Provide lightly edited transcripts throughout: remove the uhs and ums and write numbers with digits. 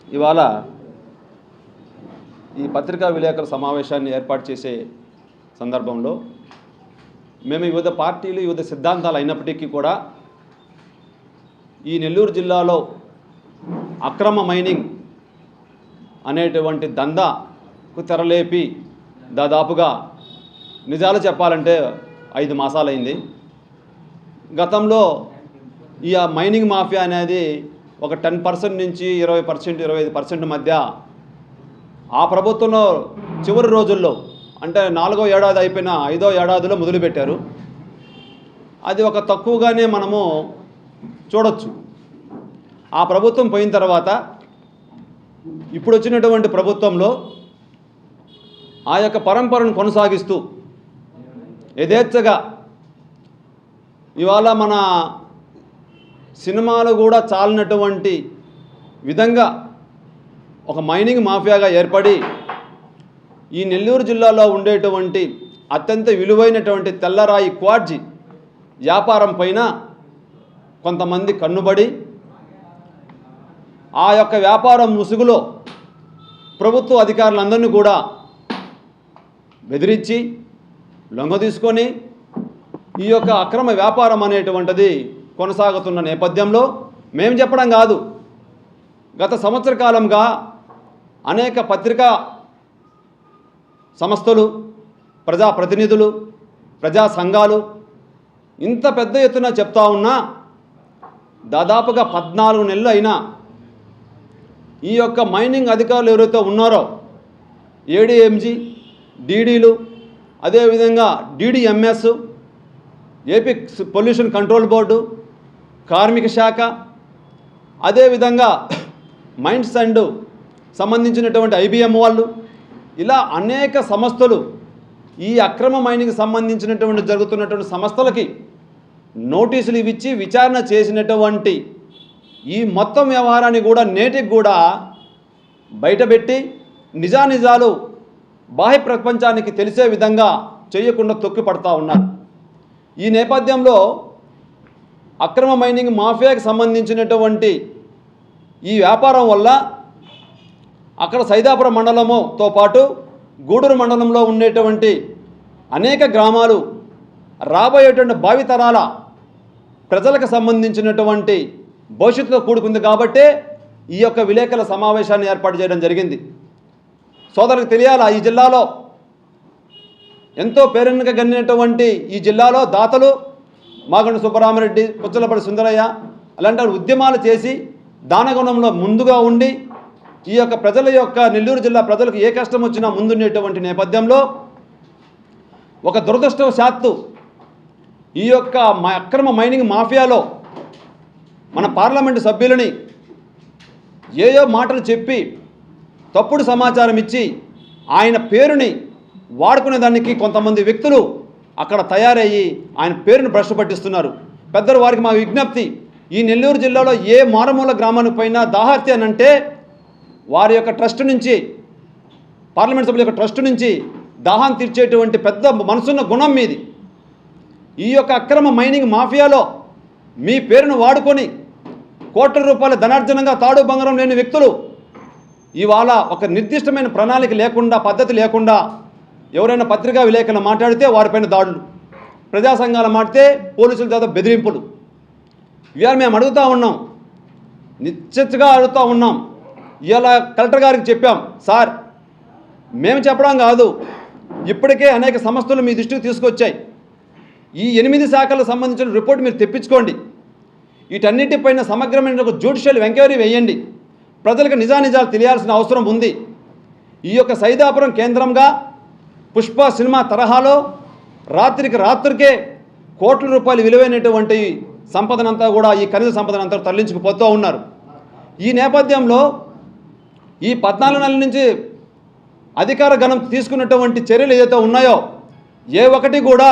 ఇవాళ ఈ పత్రికా విలేకరుల సమావేశాన్ని ఏర్పాటు చేసే సందర్భంలో మేము వివిధ పార్టీలు వివిధ సిద్ధాంతాలు అయినప్పటికీ కూడా ఈ నెల్లూరు జిల్లాలో అక్రమ మైనింగ్ అనేటువంటి దందాకు తెరలేపి దాదాపుగా నిజాలు చెప్పాలంటే 5 మాసాలైంది. గతంలో ఈ మైనింగ్ మాఫియా అనేది ఒక 10% నుంచి 20%, 25% మధ్య ఆ ప్రభుత్వంలో చివరి రోజుల్లో అంటే 4వ ఏడాది అయిపోయిన 5వ ఏడాదిలో మొదలుపెట్టారు. అది ఒక తక్కువగానే మనము చూడొచ్చు. ఆ ప్రభుత్వం పోయిన తర్వాత ఇప్పుడు వచ్చినటువంటి ప్రభుత్వంలో ఆ యొక్క పరంపరను కొనసాగిస్తూ యథేచ్ఛగా ఇవాళ మన సినిమాలు కూడా చాలినటువంటి విధంగా ఒక మైనింగ్ మాఫియాగా ఏర్పడి ఈ నెల్లూరు జిల్లాలో ఉండేటువంటి అత్యంత విలువైనటువంటి తెల్లరాయి క్వార్జీ వ్యాపారం పైన కొంతమంది కన్నుబడి ఆ యొక్క వ్యాపారం ముసుగులో ప్రభుత్వ అధికారులందరినీ కూడా బెదిరించి లొంగదీసుకొని ఈ యొక్క అక్రమ వ్యాపారం అనేటువంటిది కొనసాగుతున్న నేపథ్యంలో మేము చెప్పడం కాదు, గత సంవత్సర కాలంగా అనేక పత్రికా సంస్థలు, ప్రజాప్రతినిధులు, ప్రజా సంఘాలు ఇంత పెద్ద ఎత్తున చెప్తా ఉన్నా దాదాపుగా 14 నెలలు అయినా ఈ యొక్క మైనింగ్ అధికారులు ఎవరైతే ఉన్నారో ఏడీఎంజీ, డీడీలు, అదేవిధంగా డీడీఎంఎస్, ఏపీ పొల్యూషన్ కంట్రోల్ బోర్డు, కార్మిక శాఖ, అదేవిధంగా మైన్స్ అండ్ సంబంధించినటువంటి ఐబిఎం వాళ్ళు, ఇలా అనేక సంస్థలు ఈ అక్రమ మైనింగ్కి సంబంధించినటువంటి జరుగుతున్నటువంటి సంస్థలకి నోటీసులు ఇచ్చి విచారణ చేసినటువంటి ఈ మొత్తం వ్యవహారాన్ని కూడా నేటికి కూడా బయటపెట్టి నిజానిజాలు బాహ్య ప్రపంచానికి తెలిసే విధంగా చేయకుండా తొక్కిపడతా ఉన్నారు. ఈ నేపథ్యంలో అక్రమ మైనింగ్ మాఫియాకి సంబంధించినటువంటి ఈ వ్యాపారం వల్ల అక్కడ సైదాపురం మండలంతో పాటు గూడూరు మండలంలో ఉండేటువంటి అనేక గ్రామాలు రాబోయేటువంటి భావితరాల ప్రజలకు సంబంధించినటువంటి భవిష్యత్తులో కూడుకుంది కాబట్టే ఈ యొక్క విలేకరుల సమావేశాన్ని ఏర్పాటు చేయడం జరిగింది. సోదరులకు తెలియాలా, ఈ జిల్లాలో ఎంతో పేరెన్నికగన్నటువంటి ఈ జిల్లాలో దాతలు మాగంటి సుబ్బరామరెడ్డి, పుచ్చలపడి సుందరయ్య అలాంటి ఉద్యమాలు చేసి దానగుణంలో ముందుగా ఉండి ఈ యొక్క ప్రజల యొక్క నెల్లూరు జిల్లా ప్రజలకు ఏ కష్టం వచ్చినా ముందుండేటువంటి నేపథ్యంలో ఒక దురదృష్టవశాత్తు ఈ యొక్క అక్రమ మైనింగ్ మాఫియాలో మన పార్లమెంటు సభ్యులని ఏయో మాటలు చెప్పి తప్పుడు సమాచారం ఇచ్చి ఆయన పేరుని వాడుకునే దానికి కొంతమంది వ్యక్తులు అక్కడ తయారయ్యి ఆయన పేరును భ్రష్టు పట్టిస్తున్నారు. పెద్దలు వారికి మా విజ్ఞప్తి, ఈ నెల్లూరు జిల్లాలో ఏ మారుమూల గ్రామానికి పైన దాహర్తి అని అంటే వారి యొక్క ట్రస్ట్ నుంచి, పార్లమెంట్ సభ్యుల యొక్క ట్రస్ట్ నుంచి దాహాన్ని తీర్చేటువంటి పెద్ద మనసున్న గుణం మీది. ఈ యొక్క అక్రమ మైనింగ్ మాఫియాలో మీ పేరును వాడుకొని కోట్ల రూపాయల ధనార్జనంగా తాడు బంగారం లేని వ్యక్తులు ఇవాళ ఒక నిర్దిష్టమైన ప్రణాళిక లేకుండా, పద్ధతి లేకుండా ఎవరైనా పత్రికా విలేకరులు మాట్లాడితే వారిపైన దాడులు, ప్రజా సంఘాలు మాట్లాడితే పోలీసుల చేత బెదిరింపులు. ఇవాళ మేము అడుగుతూ ఉన్నాం, నిశ్చితగా అడుగుతూ ఉన్నాం. ఇవాళ కలెక్టర్ గారికి చెప్పాం, సార్ మేము చెప్పడం కాదు, ఇప్పటికే అనేక సంస్థలు మీ దృష్టికి తీసుకొచ్చాయి. ఈ 8 శాఖలకు సంబంధించిన రిపోర్ట్ మీరు తెప్పించుకోండి. వీటన్నిటిపైన సమగ్రమైన ఒక జ్యుడిషియల్ ఎంక్వైరీ వేయండి. ప్రజలకు నిజానిజాలు తెలియాల్సిన అవసరం ఉంది. ఈ యొక్క సైదాపురం కేంద్రంగా పుష్ప సినిమా తరహాలో రాత్రికే కోట్ల రూపాయలు విలువైనటువంటి సంపదనంతా కూడా, ఈ ఖనిజ సంపదనంతా తరలించుకుపోతూ ఉన్నారు. ఈ నేపథ్యంలో ఈ 14 నెలల నుంచి అధికార గణం తీసుకున్నటువంటి చర్యలు ఏదైతే ఉన్నాయో ఏ ఒక్కటి కూడా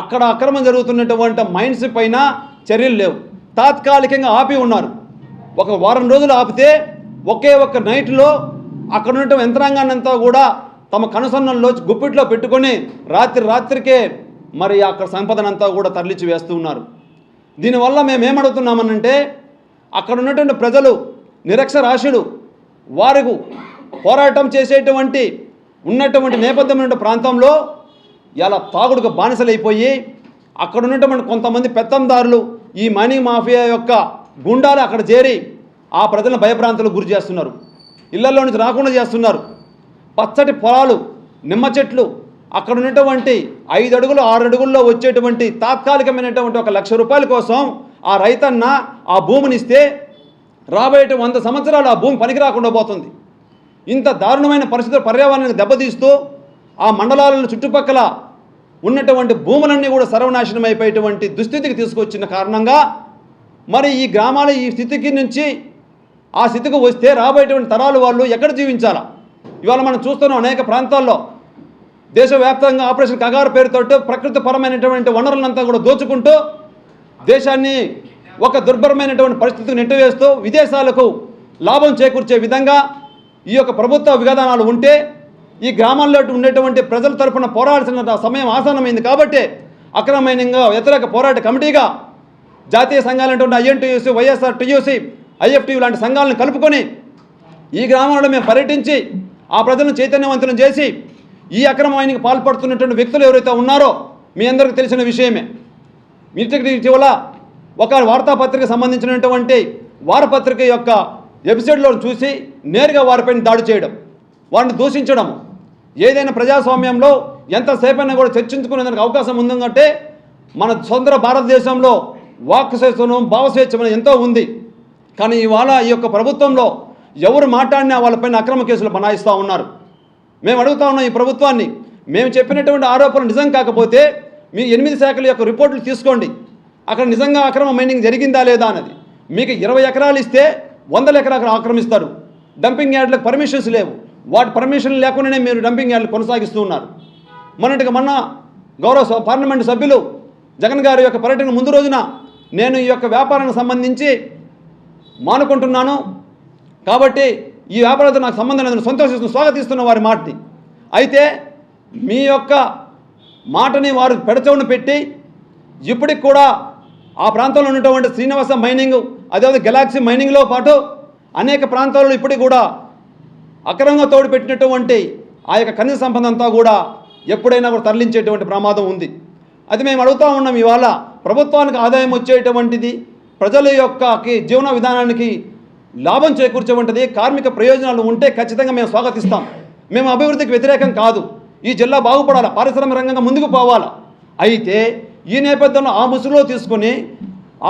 అక్కడ అక్రమం జరుగుతున్నటువంటి మైన్స్ పైన చర్యలు లేవు. తాత్కాలికంగా ఆపి ఉన్నారు. ఒక వారం రోజులు ఆపితే ఒకే ఒక్క నైట్లో అక్కడ ఉన్న యంత్రాంగాన్ని అంతా కూడా తమ కనుసన్నల్లో గుప్పిట్లో పెట్టుకొని రాత్రికే మరి అక్కడ సంపదనంతా కూడా తరలించి వేస్తూ ఉన్నారు. దీనివల్ల మేమేమడుగుతున్నామనంటే అక్కడ ఉన్నటువంటి ప్రజలు నిరక్షరాస్యులు వారికి పోరాటం చేసేటువంటి ఉన్నటువంటి నేపథ్యం ప్రాంతంలో ఇలా తాగుడుకు బానిసలైపోయి అక్కడ ఉన్నటువంటి కొంతమంది పెత్తందారులు ఈ మనీ మాఫియా యొక్క గుండాలు అక్కడ చేరి ఆ ప్రజలను భయభ్రాంతులకు గురి చేస్తున్నారు. ఇళ్లలో నుంచి రాకుండా చేస్తున్నారు. పచ్చటి పొలాలు, నిమ్మ చెట్లు, అక్కడ ఉన్నటువంటి 5 అడుగులు 6 అడుగుల్లో వచ్చేటువంటి తాత్కాలికమైనటువంటి 1 లక్ష రూపాయల కోసం ఆ రైతన్న ఆ భూమిని ఇస్తే రాబోయే 100 సంవత్సరాలు ఆ భూమి పనికి రాకుండా పోతుంది. ఇంత దారుణమైన పరిస్థితులు పర్యావరణానికి దెబ్బతీస్తూ ఆ మండలాలను చుట్టుపక్కల ఉన్నటువంటి భూములన్నీ కూడా సర్వనాశనం అయిపోయేటువంటి దుస్థితికి తీసుకొచ్చిన కారణంగా మరి ఈ గ్రామాల ఈ స్థితికి నుంచి ఆ స్థితికి వస్తే రాబోయేటువంటి తరాలు వాళ్ళు ఎక్కడ జీవించాలా? ఇవాళ మనం చూస్తున్నాం అనేక ప్రాంతాల్లో దేశవ్యాప్తంగా ఆపరేషన్ కగారు పేరుతో ప్రకృతిపరమైనటువంటి వనరులంతా కూడా దోచుకుంటూ దేశాన్ని ఒక దుర్భరమైనటువంటి పరిస్థితికి నెట్టివేస్తూ విదేశాలకు లాభం చేకూర్చే విధంగా ఈ యొక్క ప్రభుత్వ విధానాలు ఉంటే ఈ గ్రామాల్లో ఉండేటువంటి ప్రజల తరపున పోరాడాల్సిన సమయం ఆసన్నమైంది. కాబట్టి అక్రమమైన వ్యతిరేక పోరాట కమిటీగా జాతీయ సంఘాలైనటువంటి ఐఎన్టీయూసీ, వైఎస్ఆర్ టీయూసీ, ఐఎఫ్టీ లాంటి సంఘాలను కలుపుకొని ఈ గ్రామాల్లో మేము పర్యటించి ఆ ప్రజలను చైతన్యవంతులను చేసి ఈ అక్రమ మైనింగ్ పాల్పడుతున్నటువంటి వ్యక్తులు ఎవరైతే ఉన్నారో మీ అందరికీ తెలిసిన విషయమే. ఇటీవల ఒక వార్తాపత్రిక సంబంధించినటువంటి వారపత్రిక యొక్క ఎపిసోడ్లో చూసి నేరుగా వారిపైన దాడి చేయడం, వారిని దూషించడం, ఏదైనా ప్రజాస్వామ్యంలో ఎంతసేపైనా కూడా చర్చించుకునేందుకు అవకాశం ఉందంటే మన స్వతంత్ర భారతదేశంలో వాక్ స్వేచ్ఛను భావస్వేచ్ఛ ఎంతో ఉంది. కానీ ఇవాళ ఈ యొక్క ప్రభుత్వంలో ఎవరు మాట్లాడినా వాళ్ళపైన అక్రమ కేసులు బనాయిస్తూ ఉన్నారు. మేము అడుగుతా ఉన్నాం ఈ ప్రభుత్వాన్ని, మేము చెప్పినటువంటి ఆరోపణలు నిజం కాకపోతే మీ 8 శాఖల యొక్క రిపోర్టులు తీసుకోండి, అక్కడ నిజంగా అక్రమ మైనింగ్ జరిగిందా లేదా అన్నది. మీకు 20 ఎకరాలు ఇస్తే 100 ఎకరాలు ఆక్రమిస్తారు. డంపింగ్ యార్డులకు పర్మిషన్స్ లేవు, వాటి పర్మిషన్ లేకుండానే మీరు డంపింగ్ యార్డులు కొనసాగిస్తూ ఉన్నారు. మొన్న గౌరవ పార్లమెంటు సభ్యులు జగన్ గారి యొక్క పర్యటన ముందు రోజున నేను ఈ యొక్క వ్యాపారానికి సంబంధించి మానుకుంటున్నాను కాబట్టి ఈ వ్యాపారంతో నాకు సంబంధం లేదని స్వాగతిస్తున్న వారి మాటని. అయితే మీ యొక్క మాటని వారు పెడచెవును పెట్టి ఇప్పటికి కూడా ఆ ప్రాంతంలో ఉన్నటువంటి శ్రీనివాస మైనింగ్, అదేవిధంగా గెలాక్సీ మైనింగ్లో పాటు అనేక ప్రాంతాల్లో ఇప్పటికి కూడా అక్రమంగా తోడుపెట్టినటువంటి ఆ యొక్క ఖనిజ సంపద అంతా కూడా ఎప్పుడైనా కూడా తరలించేటువంటి ప్రమాదం ఉంది. అది మేము అడుగుతూ ఉన్నాం. ఇవాళ ప్రభుత్వానికి ఆదాయం వచ్చేటువంటిది, ప్రజల యొక్క జీవన విధానానికి లాభం చేకూర్చేటువంటిది, కార్మిక ప్రయోజనాలు ఉంటే ఖచ్చితంగా మేము స్వాగతిస్తాం. మేము అభివృద్ధికి వ్యతిరేకం కాదు. ఈ జిల్లా బాగుపడాలి, పారిశ్రామిక రంగంగా ముందుకు పోవాలి. అయితే ఈ నేపథ్యంలో ఆ ముసుగులో తీసుకొని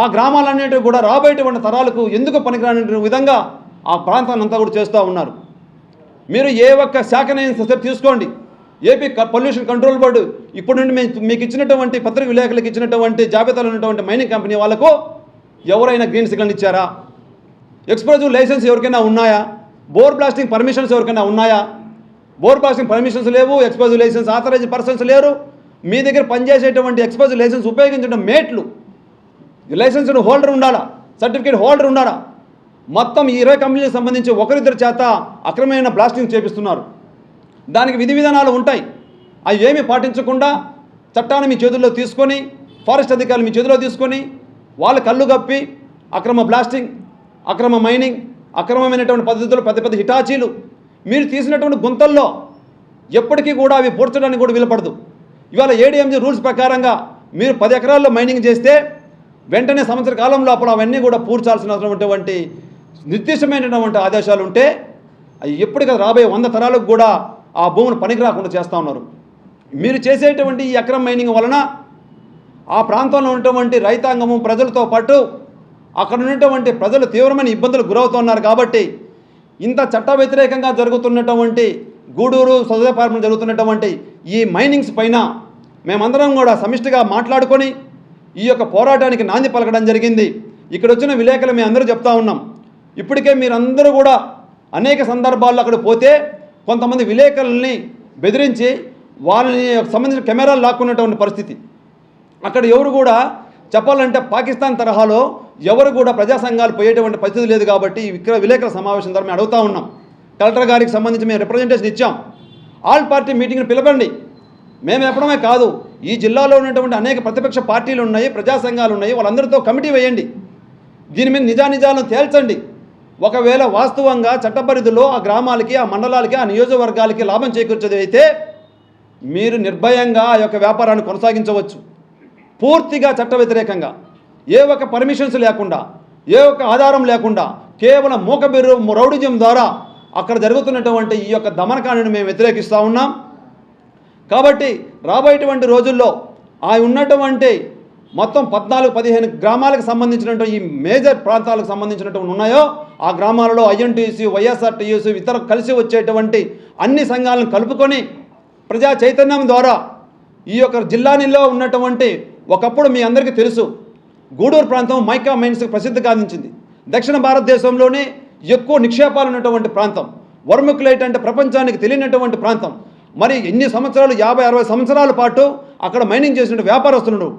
ఆ గ్రామాలన్నిటికీ కూడా రాబోయేటువంటి తరాలకు ఎందుకు పనికిరాని విధంగా ఆ ప్రాంతాన్ని అంతా కూడా చేస్తూ ఉన్నారు. మీరు ఏ ఒక్క శాఖనైనా తీసుకోండి, ఏపీ పొల్యూషన్ కంట్రోల్ బోర్డు ఇప్పుడు నుండి మీకు ఇచ్చినటువంటి పత్రిక విలేకరులకు ఇచ్చినటువంటి జాబితాలో ఉన్నటువంటి మైనింగ్ కంపెనీ వాళ్ళకు ఎవరైనా గ్రీన్ సిగ్నల్ ఇచ్చారా? ఎక్స్ప్లోజివ్ లైసెన్స్ ఎవరికైనా ఉన్నాయా? బోర్ బ్లాస్టింగ్ పర్మిషన్స్ ఎవరికైనా ఉన్నాయా? బోర్ బ్లాస్టింగ్ పర్మిషన్స్ లేవు, ఎక్స్ప్లోజివ్ లైసెన్స్ ఆథరైజ్ పర్సన్స్ లేరు. మీ దగ్గర పనిచేసేటువంటి ఎక్స్ప్లోజివ్ లైసెన్స్ ఉపయోగించడం మేట్లు, లైసెన్స్ హోల్డర్ ఉండాలా, సర్టిఫికేట్ హోల్డర్ ఉండాలా. మొత్తం 20 కంపెనీలకు సంబంధించి ఒకరిద్దరి చేత అక్రమమైన బ్లాస్టింగ్ చేపిస్తున్నారు. దానికి విధి విధానాలు ఉంటాయి. అవి ఏమీ పాటించకుండా చట్టాన్ని మీ చేతుల్లో తీసుకొని, ఫారెస్ట్ అధికారులు మీ చేతిలో తీసుకొని వాళ్ళ కళ్ళు కప్పి అక్రమ బ్లాస్టింగ్, అక్రమ మైనింగ్, అక్రమమైనటువంటి పద్ధతులు, పెద్ద పెద్ద హిటాచీలు మీరు తీసినటువంటి గుంతల్లో ఎప్పటికీ కూడా అవి పూడ్చడానికి కూడా వీలుపడదు. ఇవాళ ఏడీఎంజీ రూల్స్ ప్రకారంగా మీరు 10 ఎకరాల్లో మైనింగ్ చేస్తే వెంటనే సంవత్సర కాలం లోపల అవన్నీ కూడా పూడ్చాల్సినటువంటి నిర్దిష్టమైనటువంటి ఆదేశాలు ఉంటే అవి ఎప్పటికీ రాబోయే 100 తరాలకు కూడా ఆ భూమిని పనికి రాకుండా చేస్తూ ఉన్నారు. మీరు చేసేటువంటి ఈ అక్రమ మైనింగ్ వలన ఆ ప్రాంతంలో ఉన్నటువంటి రైతాంగము, ప్రజలతో పాటు అక్కడ ఉన్నటువంటి ప్రజలు తీవ్రమైన ఇబ్బందులు గురవుతున్నారు. కాబట్టి ఇంత చట్ట వ్యతిరేకంగా జరుగుతున్నటువంటి గూడూరు సౌదపార్పణ జరుగుతున్నటువంటి ఈ మైనింగ్స్ పైన మేమందరం కూడా సమిష్టిగా మాట్లాడుకొని ఈ యొక్క పోరాటానికి నాంది పలకడం జరిగింది. ఇక్కడ వచ్చిన విలేకరులు మేము అందరూ చెప్తా ఉన్నాం. ఇప్పటికే మీరందరూ కూడా అనేక సందర్భాల్లో అక్కడ పోతే కొంతమంది విలేకరులని బెదిరించి వాళ్ళని సంబంధించిన కెమెరాలు లాక్కున్నటువంటి పరిస్థితి. అక్కడ ఎవరు కూడా చెప్పాలంటే పాకిస్తాన్ తరహాలో ఎవరు కూడా ప్రజా సంఘాలు పోయేటువంటి పరిస్థితి లేదు. కాబట్టి ఇక్కడ విలేకరుల సమావేశం ద్వారా మేము అడుగుతూ ఉన్నాం. కలెక్టర్ గారికి సంబంధించి మేము రిప్రజెంటేషన్ ఇచ్చాం. ఆల్ పార్టీ మీటింగ్ని పిలవండి. మేము చెప్పడమే కాదు, ఈ జిల్లాలో ఉన్నటువంటి అనేక ప్రతిపక్ష పార్టీలు ఉన్నాయి, ప్రజా సంఘాలు ఉన్నాయి, వాళ్ళందరితో కమిటీ వేయండి. దీని మీద నిజానిజాలను తేల్చండి. ఒకవేళ వాస్తవంగా చట్టపరిధిలో ఆ గ్రామాలకి, ఆ మండలాలకి, ఆ నియోజకవర్గాలకి లాభం చేకూర్చేది అయితే మీరు నిర్భయంగా ఆ యొక్క వ్యాపారాన్ని కొనసాగించవచ్చు. పూర్తిగా చట్ట వ్యతిరేకంగా, ఏ ఒక్క పర్మిషన్స్ లేకుండా, ఏ ఒక్క ఆధారం లేకుండా, కేవలం మూకబిర్రు రౌడిజం ద్వారా అక్కడ జరుగుతున్నటువంటి ఈ యొక్క దమనకాండను మేము వ్యతిరేకిస్తూ ఉన్నాం. కాబట్టి రాబోయేటువంటి రోజుల్లో ఆ ఉన్నటువంటి మొత్తం 14-15 గ్రామాలకు సంబంధించినటువంటి ఈ మేజర్ ప్రాంతాలకు సంబంధించినటువంటి ఉన్నాయో ఆ గ్రామాలలో ఐఎన్టీసీ, వైఎస్ఆర్టీయూసీ ఇతర కలిసి వచ్చేటువంటి అన్ని సంఘాలను కలుపుకొని ప్రజా చైతన్యం ద్వారా ఈ యొక్క జిల్లాలో ఉన్నటువంటి, ఒకప్పుడు మీ అందరికీ తెలుసు, గూడూరు ప్రాంతం మైకా మైన్స్కి ప్రసిద్ధి గాంచింది. దక్షిణ భారతదేశంలోనే ఎక్కువ నిక్షేపాలు ఉన్నటువంటి ప్రాంతం. వర్మికులైట్ అంటే ప్రపంచానికి తెలియనటువంటి ప్రాంతం. మరి ఎన్ని సంవత్సరాలు, 50-60 సంవత్సరాల పాటు అక్కడ మైనింగ్ చేసిన వ్యాపారస్తులు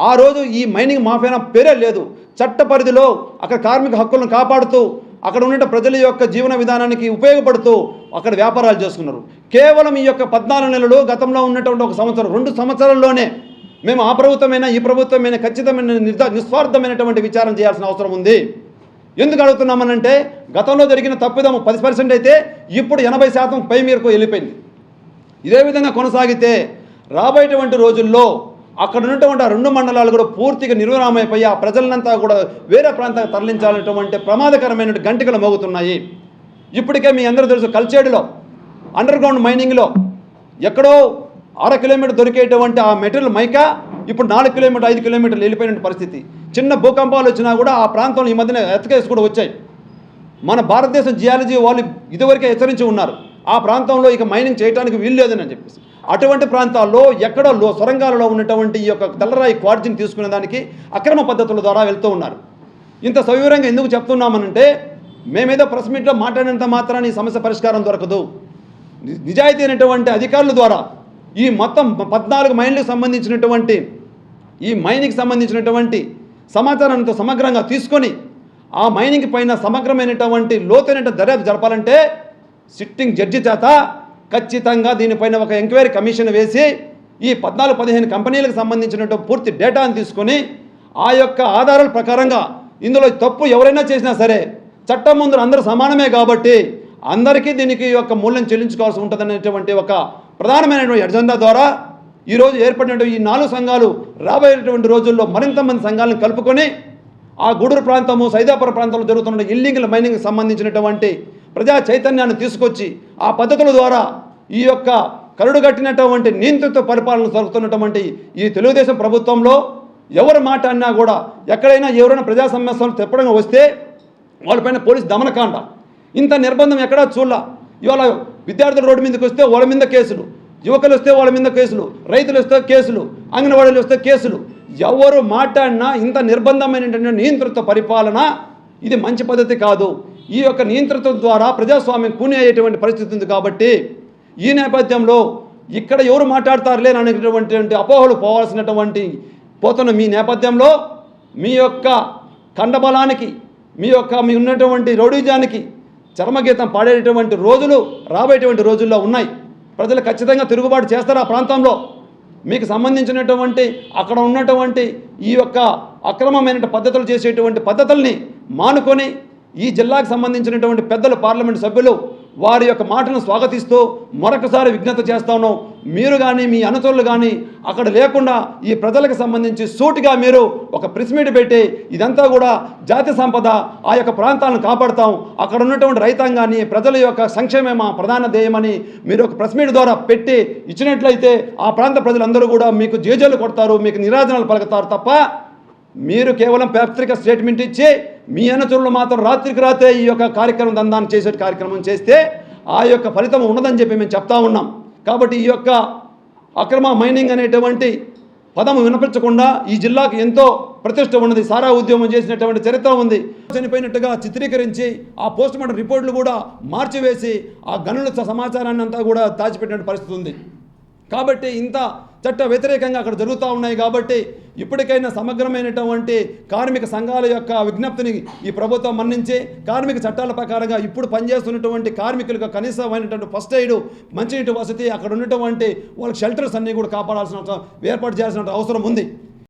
ఆ రోజు ఈ మైనింగ్ మాఫియా పేరే లేదు. చట్ట పరిధిలో అక్కడ కార్మిక హక్కులను కాపాడుతూ అక్కడ ఉన్న ప్రజల యొక్క జీవన విధానానికి ఉపయోగపడుతూ అక్కడ వ్యాపారాలు చేసుకున్నారు. కేవలం ఈ యొక్క 14 నెలలు, గతంలో ఉన్నటువంటి 1 సంవత్సరం, 2 సంవత్సరాల్లోనే మేము ఆ ప్రభుత్వమైన ఈ ప్రభుత్వమైన ఖచ్చితమైన నిస్వార్థమైనటువంటి విచారణ చేయాల్సిన అవసరం ఉంది. ఎందుకు అడుగుతున్నామనంటే గతంలో జరిగిన తప్పిదము 10% అయితే ఇప్పుడు 80% పై మేరకు వెళ్ళిపోయింది. ఇదే విధంగా కొనసాగితే రాబోయేటువంటి రోజుల్లో అక్కడ ఉన్నటువంటి 2 మండలాలు కూడా పూర్తిగా నిర్విరామైపోయి ఆ ప్రజలనంతా కూడా వేరే ప్రాంతాలకు తరలించాలనేటువంటి ప్రమాదకరమైన గంటికలు మోగుతున్నాయి. ఇప్పటికే మీ అందరూ తెలుసు, కల్చేడులో అండర్గ్రౌండ్ మైనింగ్లో ఎక్కడో 6 కిలోమీటర్ దొరికేటువంటి ఆ మెటీరియల్ మైకా ఇప్పుడు 4 కిలోమీటర్ 5 కిలోమీటర్లు వెళ్ళిపోయిన పరిస్థితి. చిన్న భూకంపాలు వచ్చినా కూడా ఆ ప్రాంతంలో ఈ మధ్యన ఎత్తుకేసి కూడా వచ్చాయి. మన భారతదేశం జియాలజీ వాళ్ళు ఇదివరకే హెచ్చరించి ఉన్నారు, ఆ ప్రాంతంలో ఇక మైనింగ్ చేయడానికి వీలు లేదని చెప్పేసి. అటువంటి ప్రాంతాల్లో ఎక్కడో సొరంగాలలో ఉన్నటువంటి ఈ యొక్క తెల్లరాయి క్వార్జిని తీసుకునే దానికి అక్రమ పద్ధతుల ద్వారా వెళ్తూ ఉన్నారు. ఇంత సవివరంగా ఎందుకు చెప్తున్నామనంటే మేమేదో ప్రెస్ మీట్లో మాట్లాడినంత మాత్రాన్ని ఈ సమస్య పరిష్కారం దొరకదు. నిజాయితీ అయినటువంటి అధికారుల ద్వారా ఈ మొత్తం 14 మైన్లకు సంబంధించినటువంటి ఈ మైనింగ్కి సంబంధించినటువంటి సమాచారాన్ని సమగ్రంగా తీసుకొని ఆ మైనింగ్ పైన సమగ్రమైనటువంటి లోతైన దర్యాప్తు జరపాలంటే సిట్టింగ్ జడ్జి చేత ఖచ్చితంగా దీనిపైన ఒక ఎంక్వైరీ కమిషన్ వేసి ఈ 14-15 కంపెనీలకు సంబంధించినటువంటి పూర్తి డేటాను తీసుకొని ఆ యొక్క ఆధారాల ప్రకారంగా ఇందులో తప్పు ఎవరైనా చేసినా సరే చట్టం ముందు అందరూ సమానమే కాబట్టి అందరికీ దీనికి యొక్క మూల్యం చెల్లించుకోవాల్సి ఉంటుందనేటువంటి ఒక ప్రధానమైనటువంటి ఎజెండా ద్వారా ఈరోజు ఏర్పడినటువంటి ఈ 4 సంఘాలు రాబోయేటువంటి రోజుల్లో మరింత మంది సంఘాలను కలుపుకొని ఆ గూడూరు ప్రాంతము, సైదాపురం ప్రాంతంలో జరుగుతున్న ఇల్లీగల్ మైనింగ్కి సంబంధించినటువంటి ప్రజా చైతన్యాన్ని తీసుకొచ్చి ఆ పద్ధతుల ద్వారా ఈ యొక్క కరుడుగట్టినటువంటి నియంత్రిత పరిపాలన జరుగుతున్నటువంటి ఈ తెలుగుదేశం ప్రభుత్వంలో ఎవరు మాట అన్నా కూడా ఎక్కడైనా ఎవరైనా ప్రజా సమస్యలు తెప్పడంగా వస్తే వాళ్ళపైన పోలీసు దమనకాండ. ఇంత నిర్బంధం ఎక్కడా చూడాల. ఇవాళ విద్యార్థులు రోడ్డు మీదకి వస్తే వాళ్ళ మీద కేసులు, యువకులు వస్తే వాళ్ళ మీద కేసులు, రైతులు వస్తే కేసులు, అంగన్వాడీలు వస్తే కేసులు. ఎవరు మాట్లాడినా ఇంత నిర్బంధమైనటువంటి నియంత్రిత పరిపాలన ఇది మంచి పద్ధతి కాదు. ఈ యొక్క నియంత్రిత ద్వారా ప్రజాస్వామ్యం కూని అయ్యేటువంటి పరిస్థితి ఉంది. కాబట్టి ఈ నేపథ్యంలో ఇక్కడ ఎవరు మాట్లాడతారులే అనేటువంటి అపోహలు పోతున్న మీ నేపథ్యంలో మీ యొక్క కండబలానికి, మీ ఉన్నటువంటి రౌడీజానికి చర్మగీతం పాడేటువంటి రోజులు రాబోయేటువంటి రోజుల్లో ఉన్నాయి. ప్రజలు ఖచ్చితంగా తిరుగుబాటు చేస్తారు. ఆ ప్రాంతంలో మీకు సంబంధించినటువంటి అక్కడ ఉన్నటువంటి ఈ యొక్క అక్రమమైన పద్ధతులు చేసేటువంటి పద్ధతుల్ని మానుకొని ఈ జిల్లాకు సంబంధించినటువంటి పెద్దలు, పార్లమెంటు సభ్యులు వారి యొక్క మాటను స్వాగతిస్తూ మరొకసారి విజ్ఞప్తి చేస్తా ఉన్నాం. మీరు కానీ మీ అనుచరులు కానీ అక్కడ లేకుండా ఈ ప్రజలకు సంబంధించి సూటిగా మీరు ఒక ప్రెస్ మీట్ పెట్టి ఇదంతా కూడా జాతి సంపద, ఆ యొక్క ప్రాంతాలను కాపాడుతాం, అక్కడ ఉన్నటువంటి రైతాంగాన్ని, ప్రజల యొక్క సంక్షేమమే మా ప్రధాన ధ్యేయమని మీరు ఒక ప్రెస్ మీట్ ద్వారా పెట్టి ఇచ్చినట్లయితే ఆ ప్రాంత ప్రజలందరూ కూడా మీకు జేజేలు కొడతారు, మీకు నిరాజనాలు పలుకుతారు. తప్ప మీరు కేవలం పత్రిక స్టేట్మెంట్ ఇచ్చి మీ అనుచరులు మాత్రం రాత్రికి రాత్రే ఈ యొక్క కార్యక్రమం దందాన్ని చేసే కార్యక్రమం చేస్తే ఆ యొక్క ఫలితం ఉండదని చెప్పి మేము చెప్తా ఉన్నాం. కాబట్టి ఈ యొక్క అక్రమ మైనింగ్ అనేటువంటి పదము వినిపించకుండా ఈ జిల్లాకు ఎంతో ప్రతిష్ట ఉన్నది. సారా ఉద్యమం చేసినటువంటి చరిత్ర ఉంది. చనిపోయినట్టుగా చిత్రీకరించి ఆ పోస్ట్ మార్టం రిపోర్టులు కూడా మార్చివేసి ఆ గనుల సమాచారాన్ని అంతా కూడా దాచిపెట్టిన పరిస్థితి ఉంది. కాబట్టి ఇంత చట్ట వ్యతిరేకంగా అక్కడ జరుగుతూ ఉన్నాయి. కాబట్టి ఇప్పటికైనా సమగ్రమైనటువంటి కార్మిక సంఘాల యొక్క విజ్ఞప్తిని ఈ ప్రభుత్వం మన్నించి కార్మిక చట్టాల ప్రకారంగా ఇప్పుడు పనిచేస్తున్నటువంటి కార్మికులకు కనీసమైనటువంటి ఫస్ట్ ఎయిడ్, మంచినీటి వసతి, అక్కడ ఉన్నటువంటి వాళ్ళకి షెల్టర్స్ అన్నీ కూడా కాపాడాల్సిన ఏర్పాటు చేయాల్సిన అవసరం ఉంది.